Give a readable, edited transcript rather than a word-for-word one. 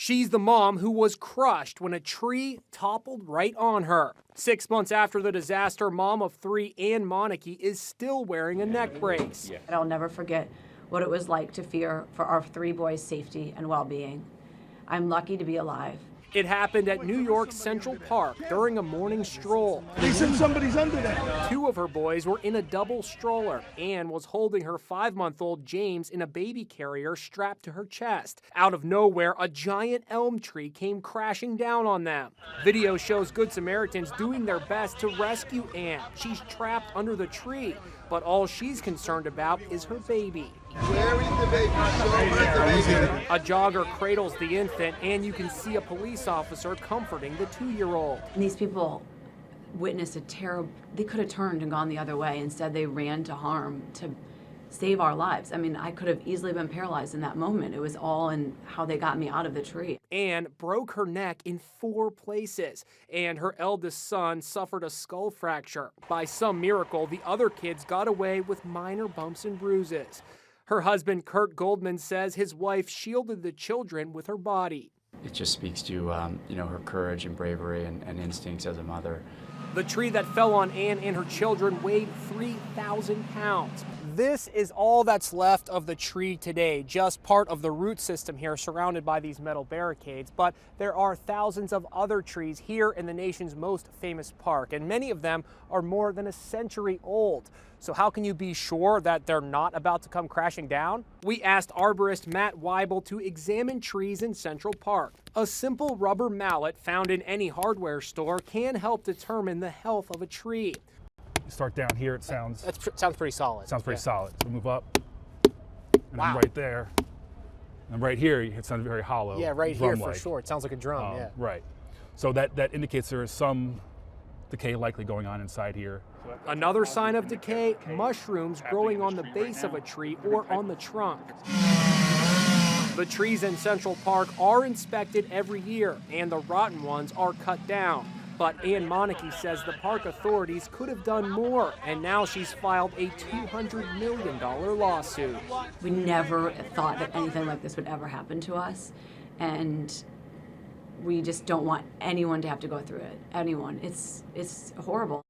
She's the mom who was crushed when a tree toppled right on her. 6 months after the disaster, mom of 3 Ann Monoky is still wearing a neck brace. I'll never forget what it was like to fear for our 3 boys' safety and well-being. I'm lucky to be alive. It happened at New York's Central Park during a morning stroll. They said somebody's under there. 2 of her boys were in a double stroller. Anne was holding her 5-month-old James in a baby carrier strapped to her chest. Out of nowhere, a giant elm tree came crashing down on them. Video shows Good Samaritans doing their best to rescue Anne. She's trapped under the tree, but all she's concerned about is her baby. Where is the baby? A jogger cradles the infant, and you can see a police officer comforting the 2-year-old. And these people witnessed they could have turned and gone the other way. Instead, they ran to harm to save our lives. I mean, I could have easily been paralyzed in that moment. It was all in how they got me out of the tree. Anne broke her neck in 4 places, and her eldest son suffered a skull fracture. By some miracle, the other kids got away with minor bumps and bruises. Her husband, Kurt Goldman, says his wife shielded the children with her body. It just speaks to her courage and bravery and instincts as a mother. The tree that fell on Anne and her children weighed 3,000 pounds. This is all that's left of the tree today, just part of the root system here surrounded by these metal barricades. But there are thousands of other trees here in the nation's most famous park, and many of them are more than a century old. So how can you be sure that they're not about to come crashing down? We asked arborist Matt Weibel to examine trees in Central Park. A simple rubber mallet found in any hardware store can help determine the health of a tree. Start down here, it sounds Sounds pretty solid. sounds pretty solid. So move up, and Wow. then right there, and right here, it sounds very hollow. Yeah, right here for drum-like. sure. It sounds like a drum, yeah. Right. So that indicates there is some decay likely going on inside here. Another sign of decay, mushrooms growing on the base of a tree or on the trunk. The trees in Central Park are inspected every year, and the rotten ones are cut down. But Ann Monoky says the park authorities could have done more, and now she's filed a $200 million lawsuit. We never thought that anything like this would ever happen to us, and we just don't want anyone to have to go through it. Anyone. It's horrible.